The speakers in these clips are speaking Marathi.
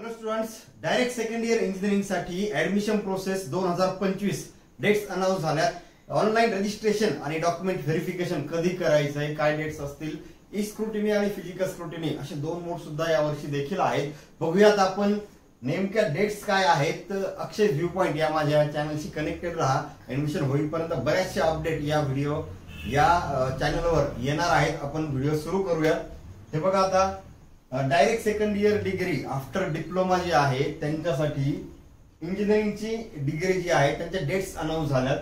Hello students, direct second year engineering साठी ऍडमिशन प्रोसेस 2025 डेट्स अनाउन्स झाल्यात. ऑनलाईन रजिस्ट्रेशन आणि डॉक्युमेंट व्हेरिफिकेशन कधी करायचंय, काय डेट्स असतील, ई स्क्रुटिनी आणि फिजिकल स्क्रुटिनी असे दोन मोड सुद्धा यावर्षी देखील आहेत. बघूयात आपण नेमक्या डेट्स काय आहेत. अक्षय व्ह्यू पॉइंट या माझ्या चॅनलशी कनेक्टेड राहा. ऍडमिशन होईपर्यंत बऱ्याचशे अपडेट या व्हिडिओ या चॅनलवर येणार आहेत. आपण व्हिडिओ सुरू करूया. हे बघा, आता direct second year degree after diploma जी आहे त्यांच्यासाठी इंजिनिअरिंगची डिग्री जी आहे त्यांच्या डेट्स अनाउन्स झाल्यात.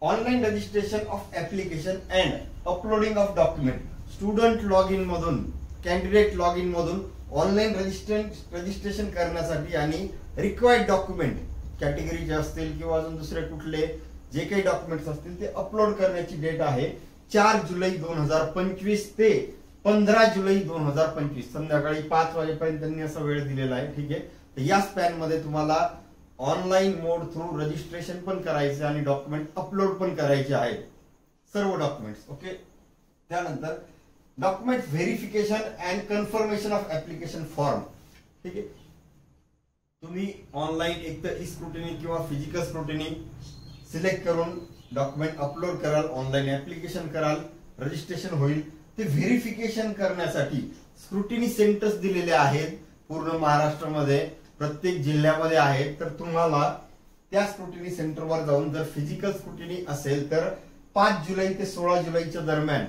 Online registration of application and uploading of document, student log in मधून, कॅन्डिडेट लॉग इन मधून ऑनलाईन रजिस्ट्रेशन करण्यासाठी आणि रिक्वायर्ड डॉक्युमेंट कॅटेगरीचे असतील किंवा अजून दुसरे कुठले जे काही डॉक्युमेंट्स असतील ते अपलोड करण्याची डेट आहे 4 जुलै 2025 ते 15 जुलै 2025 संध्याकाळी 5 वाजेपर्यंत त्यांनी असा वेळ दिलेला आहे. ठीक आहे, तर या स्पॅन मध्ये तुम्हाला ऑनलाईन मोड थ्रू रजिस्ट्रेशन पण करायचे आणि डॉक्युमेंट अपलोड पण करायचे आहेत, सर्व डॉक्युमेंट्स. ओके, त्यानंतर document verification and confirmation of application form. ठीक आहे, तुम्ही ऑनलाईन एक तर ई स्क्रुटिनी किंवा फिजिकल स्क्रुटिनी सिलेक्ट करून डॉक्युमेंट अपलोड कराल, ऑनलाईन ऍप्लिकेशन कराल, रजिस्ट्रेशन होईल. ते व्हेरिफिकेशन करण्यासाठी स्क्रुटिनी सेंटर्स दिलेले आहेत पूर्ण महाराष्ट्रामध्ये, प्रत्येक जिल्ह्यामध्ये आहेत. तर तुम्हाला त्या स्क्रुटिनी सेंटरवर जाऊन जर फिजिकल स्क्रुटिनी असेल तर 5 जुलै ते 16 जुलैच्या दरम्यान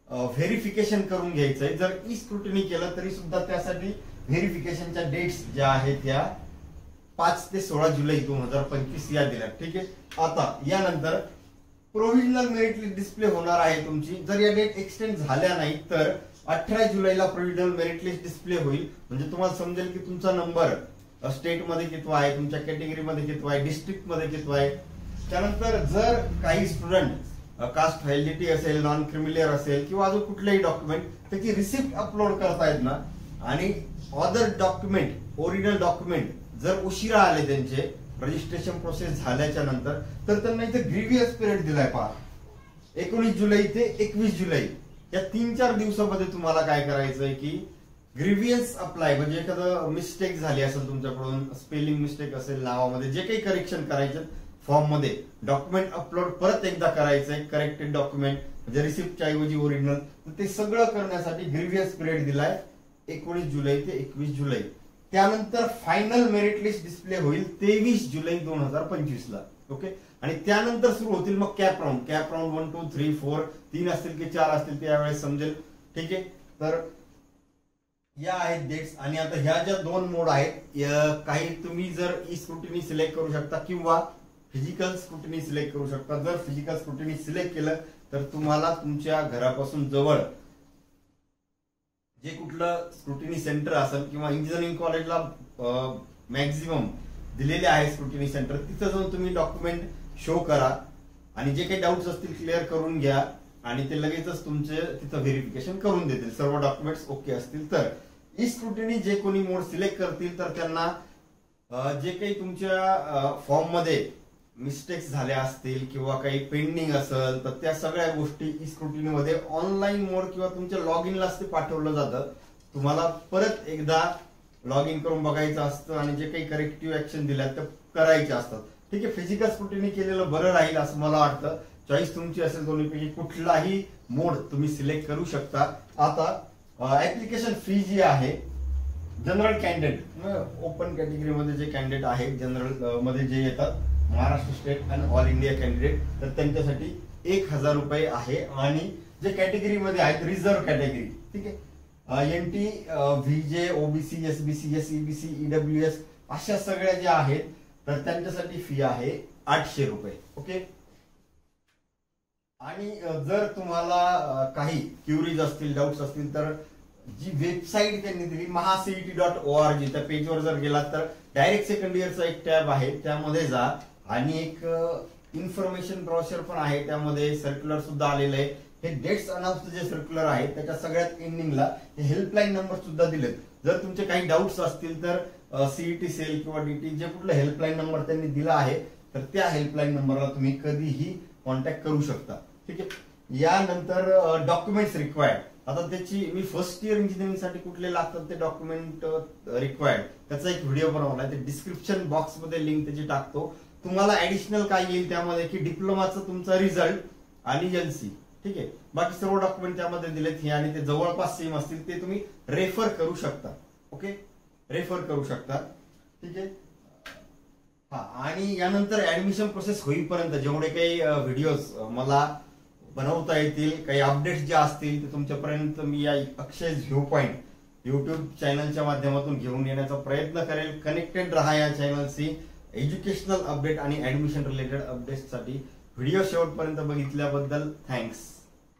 व्हेरिफिकेशन करून घ्यायचंय. जर ई स्क्रुटिनी केलं तरी सुद्धा त्यासाठी व्हेरिफिकेशनच्या डेट्स ज्या आहेत त्या 5 ते 16 जुलै 2025 या दिल्या. ठीक आहे, आता यानंतर प्रोव्हिजनल मेरिट लिस्ट डिस्प्ले होणार आहे तुमची. जर या डेट एक्सटेंड झाल्या नाही तर 18 जुलैला प्रोव्हिजनल मेरिट लिस्ट डिस्प्ले होईल. म्हणजे तुम्हाला समजेल की तुमचा नंबर स्टेट मध्ये कितवा आहे, तुमच्या कॅटेगरी मध्ये कितवा आहे, डिस्ट्रिक्ट मध्ये कितवा आहे. त्यानंतर जर काही स्टुडंट कास्ट व्हॅलिडिटी असेल, नॉन क्रिमिलियर असेल किंवा अजून कुठलेही डॉक्युमेंट त्याची रिसिप्ट अपलोड करतायत ना, आणि अदर डॉक्युमेंट ओरिजिनल डॉक्युमेंट जर उशिरा आले त्यांचे रजिस्ट्रेशन प्रोसेस झाल्याच्या नंतर, तर त्यांना इथे ग्रीवियस पिरियड दिलाय. पहा, 19 जुलै ते 21 जुलै या 3-4 दिवसामध्ये तुम्हाला काय करायचंय की ग्रीवियन्स अप्लाय, म्हणजे एखादं मिस्टेक झाली असेल तुमच्याकडून, स्पेलिंग मिस्टेक असेल नावामध्ये, जे काही करेक्शन करायचं फॉर्म मध्ये, डॉक्युमेंट अपलोड परत एकदा करायचंय, करेक्टेड डॉक्युमेंट म्हणजे रिसिप्टच्या ऐवजी ओरिजिनल. ते सगळं करण्यासाठी ग्रीवियस पिरियड दिलाय 19 जुलै ते 21 जुलै. त्यानंतर फायनल मेरिट लिस्ट डिस्प्ले होईल 23 जुलै 2025 ला. ओके, आणि त्यानंतर सुरू होतील मग कॅप राऊंड 1, 2, 3, 4 3 असतील की 4 असतील ते यावेळेस समजेल. ठीक आहे, तर या आहेत डेट्स. आणि आता ह्या ज्या दोन मोड आहेत, काही तुम्ही जर ई स्क्रुटिनी सिलेक्ट करू शकता किंवा फिजिकल स्क्रुटिनी सिलेक्ट करू शकता. जर फिजिकल स्क्रुटिनी सिलेक्ट केलं तर तुम्हाला तुमच्या घरापासून जवळ जे कुठलं स्क्रुटिनी सेंटर असेल किंवा इंजिनिअरिंग कॉलेजला मॅक्झिमम दिलेले आहे स्क्रुटिनी सेंटर, तिथं जाऊन तुम्ही डॉक्युमेंट शो करा आणि जे काही डाऊट्स असतील क्लिअर करून घ्या आणि ते लगेचच तुमचे तिथं व्हेरिफिकेशन करून देतील. सर्व डॉक्युमेंट्स ओके असतील तर. ई स्क्रुटिनी जे कोणी मोड सिलेक्ट करतील तर त्यांना जे काही तुमच्या फॉर्म मध्ये मिस्टेक्स झाल्या असतील किंवा काही पेंडिंग असेल तर त्या सगळ्या गोष्टी ई स्क्रुटिनी मध्ये ऑनलाईन मोड किंवा तुमच्या लॉग इनलाच ते पाठवलं जातं. तुम्हाला परत एकदा लॉग इन करून बघायचं असतं आणि जे काही करेक्टिव्ह ऍक्शन दिल्यात ते करायचे असतात. ठीक आहे, फिजिकल स्क्रुटिनी केलेलं बरं राहील असं मला वाटतं. चॉईस तुमची असेल, दोन्हीपैकी कुठलाही मोड तुम्ही सिलेक्ट करू शकता. आता ऍप्लिकेशन फी जी आहे, जनरल कॅन्डिडेट ओपन कॅटेगरीमध्ये जे कॅन्डिडेट आहेत, जनरल मध्ये जे येतात महाराष्ट्र स्टेट आणि ऑल इंडिया कॅन्डिडेट, तर त्यांच्यासाठी 1000 रुपये आहे. आणि जे कॅटेगरीमध्ये आहेत रिझर्व्ह कॅटेगरी, ठीक आहे, NT, VJ, OBC, SBC, SEBC, EWS अशा सगळ्या ज्या आहेत तर त्यांच्यासाठी फी आहे 800 रुपये. ओके, आणि जर तुम्हाला काही क्युरीज असतील, डाऊट्स असतील तर जी वेबसाईट त्यांनी दिली mahacet.org त्या पेजवर जर गेलात तर डायरेक्ट सेकंड इयरचा एक टॅब आहे, त्यामध्ये जा आणि एक इन्फॉर्मेशन ब्रोशर पण आहे, त्यामध्ये सर्क्युलर सुद्धा आलेलं आहे. हे डेट्स अनाउन्स जे सर्क्युलर आहे त्याच्या सगळ्यात एंडिंगला हेल्पलाईन नंबर सुद्धा दिलेत. जर तुमचे काही डाऊट्स असतील तर सीईटी सेल किंवा डीटी जे कुठला हेल्पलाईन नंबर त्यांनी दिला आहे तर त्या हेल्पलाईन नंबरला तुम्ही कधीही कॉन्टॅक्ट करू शकता. ठीक आहे, यानंतर डॉक्युमेंट्स रिक्वायर्ड. आता त्याची मी फर्स्ट इयर इंजिनिअरिंग साठी कुठले लागतात ते डॉक्युमेंट रिक्वायर्ड त्याचा एक व्हिडिओ बनवलाय, ते डिस्क्रिप्शन बॉक्स मध्ये लिंक त्याची टाकतो. तुम्हाला ऍडिशनल काय येईल त्यामध्ये की डिप्लोमाचा तुमचा रिझल्ट आणि एलसी, ठीक आहे. बाकी सर्व डॉक्युमेंट त्यामध्ये दिलेत हे, आणि ते जवळपास सेम असतील, ते तुम्ही रेफर करू शकता. ओके, रेफर करू शकता, ठीक आहे. हा, आणि यानंतर ऍडमिशन प्रोसेस होईपर्यंत जेवढे काही व्हिडिओज मला बनवता येतील, काही अपडेट्स जे असतील ते तुमच्यापर्यंत मी या अक्षय व्ह्यू पॉइंट युट्यूब चॅनलच्या माध्यमातून घेऊन येण्याचा प्रयत्न करेल. कनेक्टेड राहा या चॅनलशी. एज्युकेशनल अपडेट आणि ऍडमिशन रिलेटेड अपडेट्ससाठी व्हिडिओ शेवटपर्यंत बघितल्याबद्दल थँक्स.